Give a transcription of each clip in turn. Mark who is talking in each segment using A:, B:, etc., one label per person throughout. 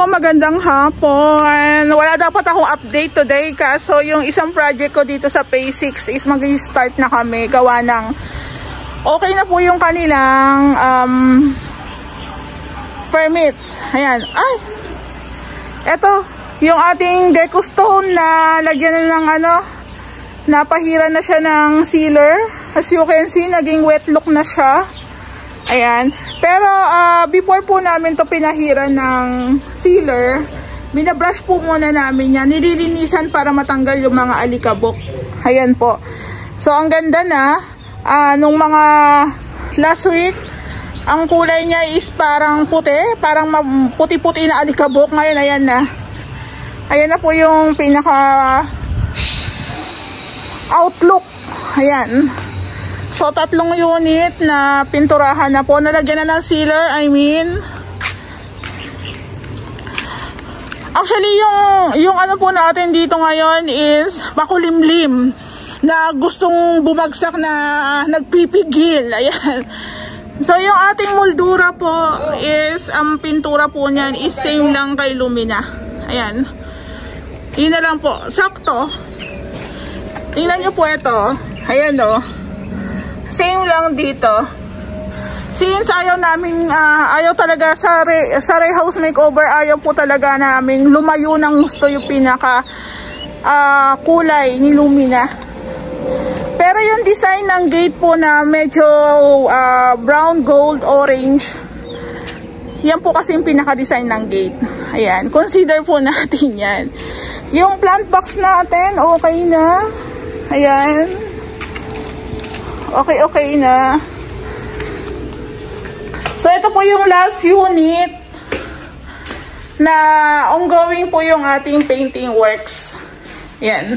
A: po, magandang hapon. Wala dapat akong update today kaso yung isang project ko dito sa Phase 6 is mag-start na kami. Gawa ng okay na po yung kanilang permits. Ayan. Ay! Eto, yung ating deco stone na lagyan na ng napahira na siya ng sealer. As you can see, naging wet look na siya. Ayan. Pero before po namin to pinahira ng sealer, binabrush po muna namin yan. Nililinisan para matanggal yung mga alikabok. Ayan po. So ang ganda na. Nung mga last week, ang kulay niya is parang puti. Parang puti-puti na alikabok. Ngayon ayan na. Ayan na po yung pinaka outlook. Ayan. So, 3 unit na pinturahan na po. Nalagyan na ng sealer, Actually, yung ano po natin dito ngayon is makulimlim na gustong bumagsak na nagpipigil. Ayan. So, yung ating moldura po is, ang pintura po niyan is same lang kay Lumina. Ayan. Yun na lang po. Sakto. Tingnan nyo po ito. Ayan o. Same lang dito. Since ayaw namin, ayaw talaga sa Rehouse Makeover, ayaw po talaga namin lumayo ng gusto yung pinaka kulay ni Lumina. Pero yung design ng gate po na medyo brown, gold, orange, yan po kasi yung pinaka-design ng gate. Ayan, consider po natin yan. Yung plant box natin, okay na. Ayan. Okay na. So, ito po yung last unit na ongoing po yung ating painting works. Yan.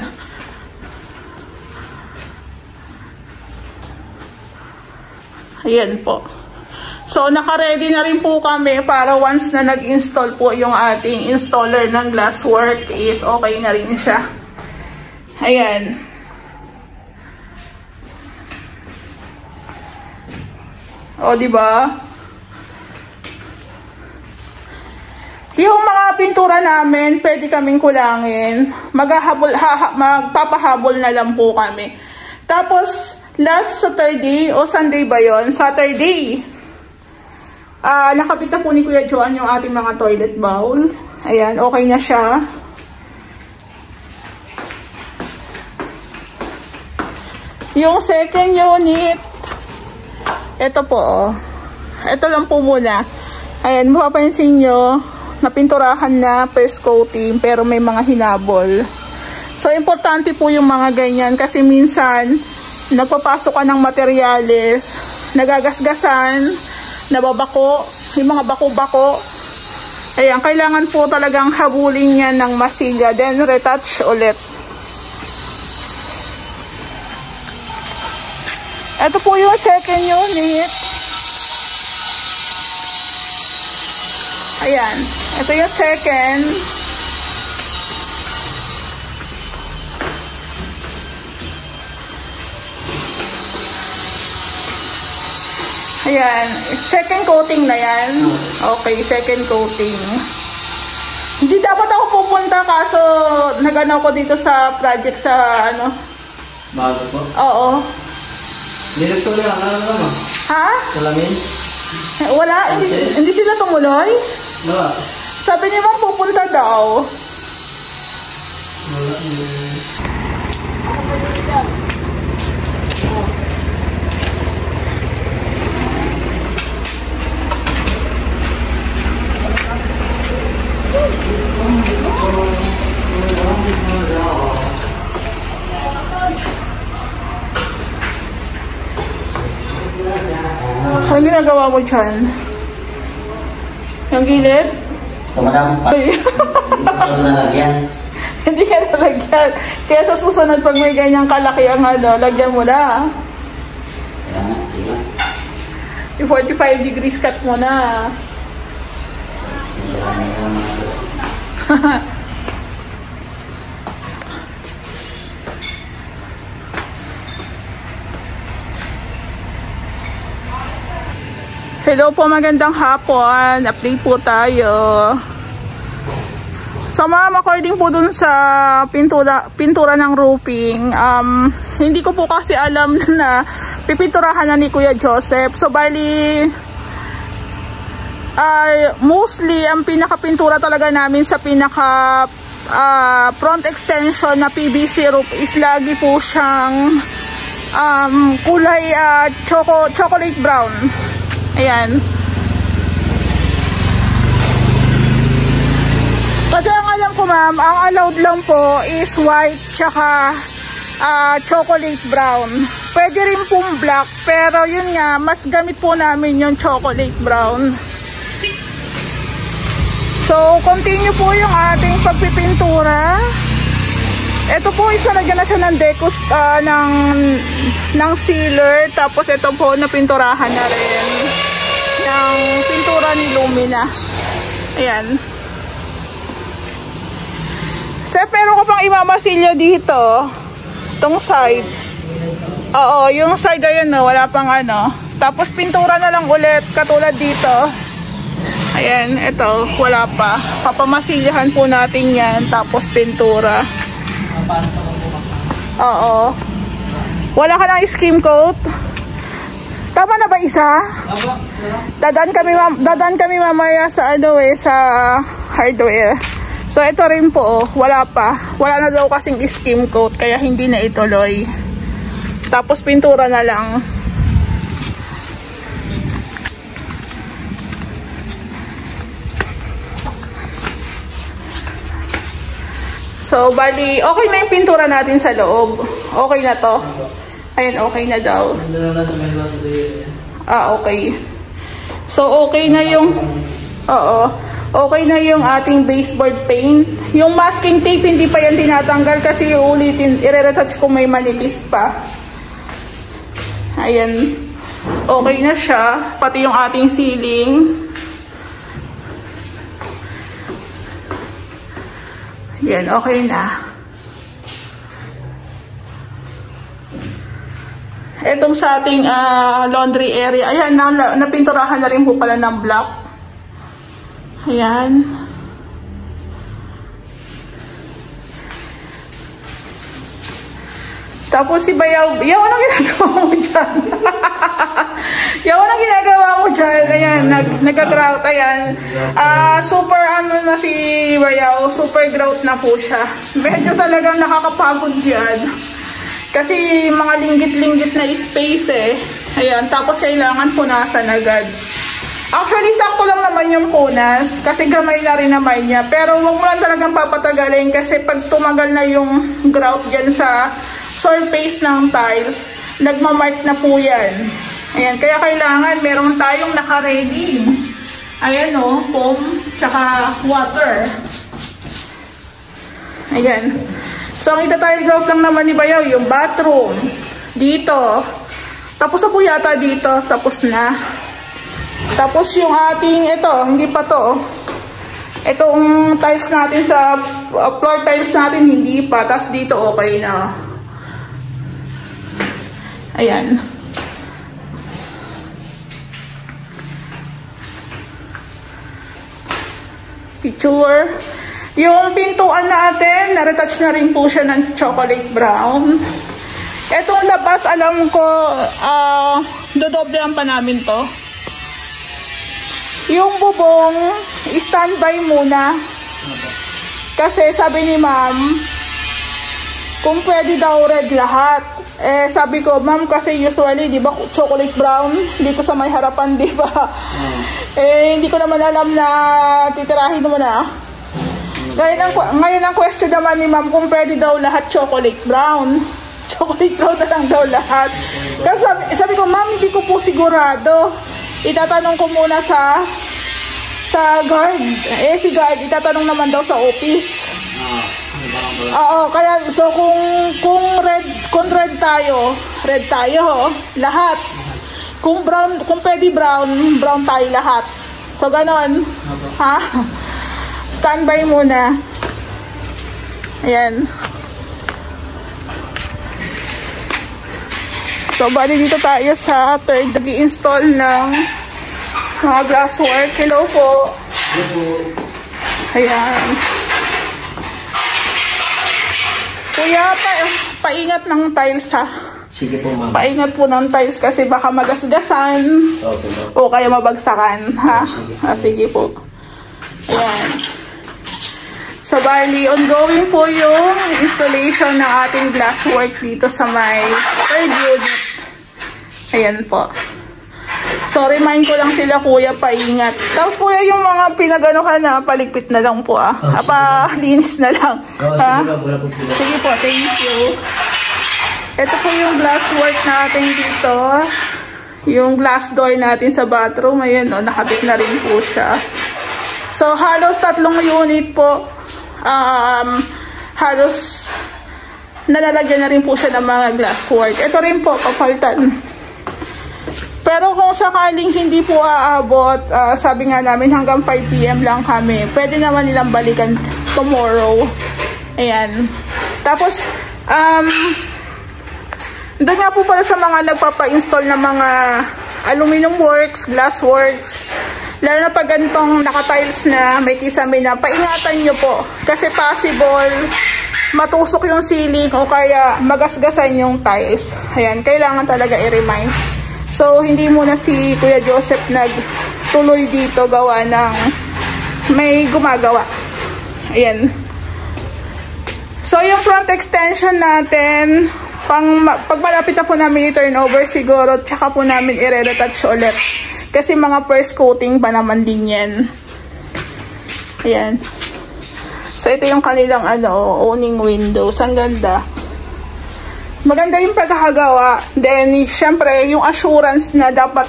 A: Ayan po. So, naka-ready na rin po kami para once na nag-install po yung ating installer ng glasswork is okay na rin siya. Ayan. O, diba? Yung mga pintura namin, pwede kaming kulangin. Magpapahabol na lang po kami. Tapos, last Saturday, o Sunday ba yun? Saturday. Nakabit na po ni Kuya Joan yung ating mga toilet bowl. Ayan, okay na siya. Yung second unit, ito po, ito lang po muna. Ayan, mapapansin nyo, napinturahan na, first coating, pero may mga hinabol. So, importante po yung mga ganyan kasi minsan, nagpapasok ka ng materyales, nagagasgasan, nababako, yung mga bako-bako. Ayan, kailangan po talagang habulin yan ng masiga, then retouch ulit. Ito po yung second unit. Ayan. Ito yung second. Ayan. Second coating na yan. Okay, second coating. Hindi dapat ako pupunta kaso nagano ko dito sa project sa
B: Bago po?
A: Oo.
B: Direkto lang, ano naman?
A: Ha?
B: Salamin?
A: Wala, hindi sila tumuloy?
B: Wala.
A: Sabi niya bang pupunta daw.
B: Wala.
A: Ano ginagawa mo dyan? Yung gilid?
B: Tumadami pa. Hindi ko nalagyan.
A: Hindi ka nalagyan. Kaya sa susunod pag may ganyang kalaki ang lagyan mo na.
B: Kaya nga, sige.
A: Yung 45 degrees cut mo na.
B: Sisira na yung mga
A: Hello po, magandang hapon. Update po tayo. So ma'am, according po dun sa pintura ng roofing, hindi ko po kasi alam na pipinturahan na ni Kuya Joseph. So bali, mostly ang pinakapintura talaga namin sa pinaka front extension na PVC roof is lagi po siyang kulay chocolate brown. Ayan. Kasi ang alam ko ma'am, ang allowed lang po is white tsaka chocolate brown. Pwede rin pong black, pero yun nga, mas gamit po namin yung chocolate brown. So, continue po yung ating pagpipintura. Ito po, isalagyan na siya ng decos, ng sealer. Tapos ito po, napinturahan na rin ng pintura ni Lumina. Ayan. Pero ko pang imamasilyo dito, tong side. Oo, yung side ayan no, wala pang ano. Tapos pintura na lang ulit, katulad dito. Ayan, ito, wala pa. Papamasilyahan po natin yan, tapos pintura. Oo. Wala ka ng skim coat? Tama na ba isa? Dadaan kami mamaya sa ano sa hardware. So ito rin po, wala pa. Wala na daw kasing skim coat, kaya hindi na ituloy. Tapos pintura na lang. So bali, okay na yung pintura natin sa loob. Okay na to. Ayan, okay na daw. Okay. So okay na yung okay na yung ating baseboard paint. Yung masking tape, hindi pa yan tinatanggal kasi ulitin, i-retouch kung may manipis pa. Ayan. Okay na siya. Pati yung ating ceiling. Yan, okay na. Etong sa ating laundry area. Ayan, napinturahan na rin po pala ng black. Ayan. Tapos si Bayaw, anong ginagawa mo dyan? Anong ginagawa mo dyan? Ayan, nag-grout, ayan. Super na si Bayaw, super grout na po siya. Medyo talagang nakakapagod dyan. Kasi mga linggit-linggit na space eh. Ayan, tapos kailangan punasan agad. Actually, sakto lang naman yung punas kasi gamay na rin naman niya. Pero huwag mo lang talagang papatagalin kasi pag tumagal na yung grout dyan sa surface ng tiles, nagmamark na po yan. Ayan, kaya kailangan meron tayong naka-ready. Ayan o, foam, tsaka water. Ayan. So, ang ita-tile grout lang naman ni Bayaw, yung bathroom. Dito. Tapos na po yata dito. Tapos na. Tapos yung ating, ito, hindi pa to. Itong tiles natin sa floor tiles natin, hindi pa. Tapos dito, okay na. Ayan. Picture. Yung pintuan natin, na-retouch na rin po siya ng chocolate brown. Etong labas, alam ko, dodoblean pa namin to. Yung bubong, standby muna. Kasi sabi ni ma'am, kung pwede daw red lahat. Eh, sabi ko, ma'am, kasi usually, di ba, chocolate brown dito sa may harapan, di ba? Eh, hindi ko naman alam na titirahin mo na. Ngayon ang question naman ni ma'am, kung pwede daw lahat chocolate brown. Chocolate brown na lang daw lahat. Kasi sabi ko, ma'am, hindi ko po sigurado. Itatanong ko muna sa guard. Eh, si guard, itatanong naman daw sa office. Oo, kaya, so kung red tayo, lahat. Kung brown, kung pwede brown tayo lahat. So, ganon. Ha? Standby muna. Ayan. So, bali dito tayo sa third nag-i-install ng mga glasswork. Hello po. Ayan. Kuya, paingat ng tiles ha.
B: Sige po, ma'am.
A: Paingat po ng tiles kasi baka magasgasan.
B: Okay, ma'am.
A: O kaya mabagsakan, ha?
B: Sige.
A: Sige po. Ayan. So, bali, ongoing po yung installation ng ating glasswork dito sa may third unit. Ayan po. So, remind ko lang sila, kuya, paingat. Tapos, kuya, yung mga pinaganuhan na, paligpit na lang po, ah. Palinis na lang. Ha? Sige po, thank you. Ito po yung glasswork natin dito. Yung glass door natin sa bathroom. Ayan, no, nakabit na rin po siya. So, halos 3 unit po. Halos nalalagyan na rin po siya ng mga glasswork. Ito rin po, papalitan. Pero kung sakaling hindi po aabot, sabi nga namin hanggang 5 PM lang kami. Pwede naman nilang balikan tomorrow. Ayan. Tapos, doon nga po pala sa mga nagpapa-install ng mga aluminum works, glass works, lalo na pag ganitong naka-tiles na may kisame na, paingatan nyo po. Kasi possible matusok yung ceiling o kaya magasgasan yung tiles. Ayan, kailangan talaga i-remind. So, hindi muna si Kuya Joseph nagtuloy dito gawa ng may gumagawa. Ayan. So, yung front extension natin, pag malapit na po namin i-turn over siguro, tsaka po namin i-retouch ulit. Kasi mga first coating pa naman din yan. Ayan. So, ito yung kanilang owning windows. Ang ganda. Maganda yung pagkakagawa. Then, syempre, yung assurance na dapat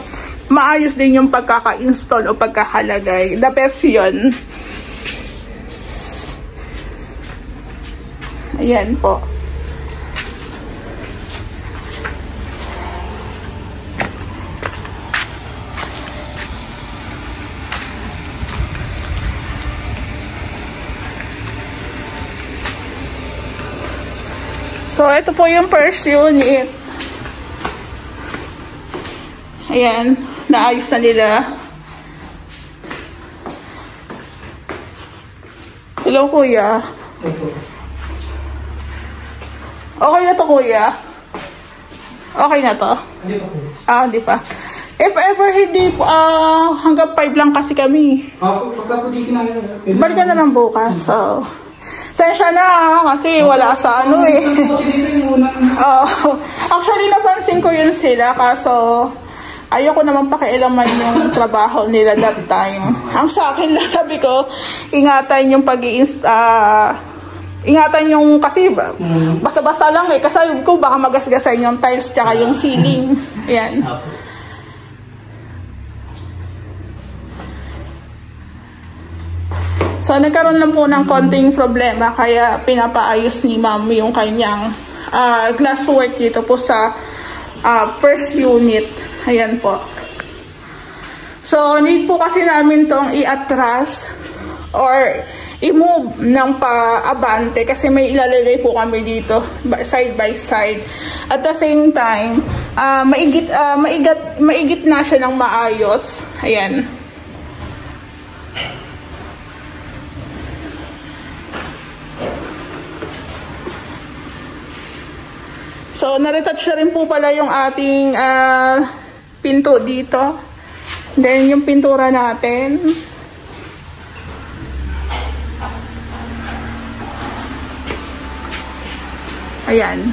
A: maayos din yung pagkaka-install o pagkakalagay. The best yun. Ayan po. So, ito po yung first unit. Ayan, naayos na nila. Hello, kuya. Okay na to, kuya? Okay na to?
C: Hindi pa po.
A: Hindi pa. If ever hindi po, hanggang 5 lang kasi kami.
C: Pagka po di kinaya.
A: Balikan na lang bukas, so. Sensya na kasi wala sa Actually, napansin ko yun sila kaso ayoko naman pakialaman yung trabaho nila that time. Ang sa akin lang, sabi ko, ingatan yung ingatan yung kasi basta-basta lang eh. Kasi ko baka magasgasan yung tiles tsaka yung ceiling. Ayan. So, nagkaroon lang po ng konting problema kaya pinapaayos ni ma'am yung kanyang glasswork dito po sa first unit. Ayan po. So, need po kasi namin tong i-atras or i-move ng pa-abante kasi may ilalagay po kami dito side by side. At the same time, maigit na siya ng maayos. Ayan. So, naretouch na rin po pala yung ating pinto dito. Then, yung pintura natin. Ayan.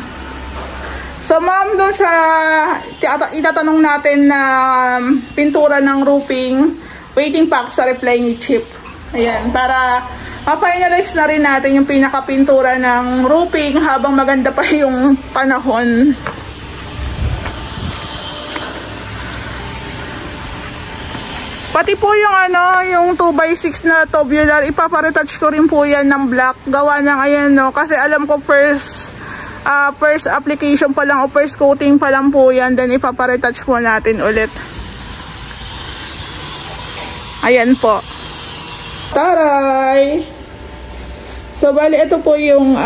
A: So, ma'am, doon sa itatanong natin na pintura ng roofing, waiting pa ako sa reply ni Chip. Ayan, para ma-finalize na rin natin yung pinakapintura ng roofing habang maganda pa yung panahon. Pati po yung yung 2x6 na tubular, ipaparetouch ko rin po yan ng black. Gawa ng ayan kasi alam ko first application pa lang o first coating pa lang po yan, then ipaparetouch po natin ulit. Ayan po. Taray! So, bali, ito po yung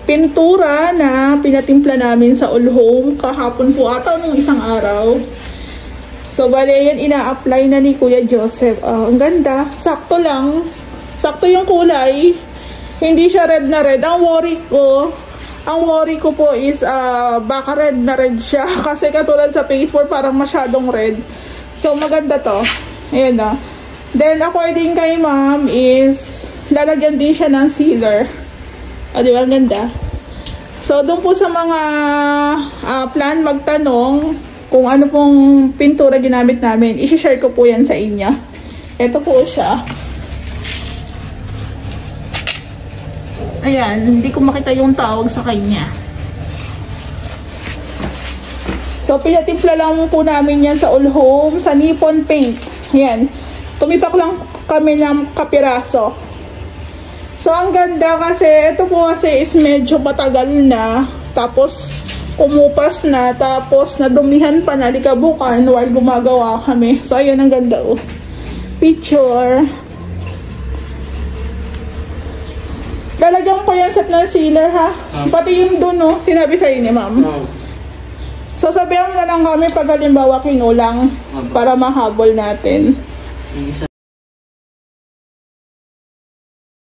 A: pintura na pinatimpla namin sa All Home kahapon po ata nung isang araw. So, bali, yan ina-apply na ni Kuya Joseph. Ang ganda. Sakto lang. Sakto yung kulay. Hindi siya red na red. Ang worry ko, Ang worry ko po is baka red na red siya. Kasi katulad sa Facebook parang masyadong red. So maganda to. Ayan na. Then according kay ma'am is lalagyan din siya ng sealer. O diba, ang ganda. So doon po sa mga plan magtanong kung ano pong pintura ginamit namin, isi-share ko po yan sa inyo. Ito po siya. Ayan, hindi ko makita yung tawag sa kanya. So, pinatimpla lang po namin yan sa All Home, sa Nippon Paint. Ayan. Tumipak lang kami ng kapiraso. So, ang ganda kasi, ito po kasi is medyo matagal na. Tapos, umupas na. Tapos, nadumihan pa na likabukan while gumagawa kami. So, ayan, ang ganda oh. Picture. Lalagyan ko yan sa ng sealer ha. Pati yung dun no, sinabi sa inyo ma'am. So sabihan mo na lang kami pag halimbawa kinulang para mahabol natin.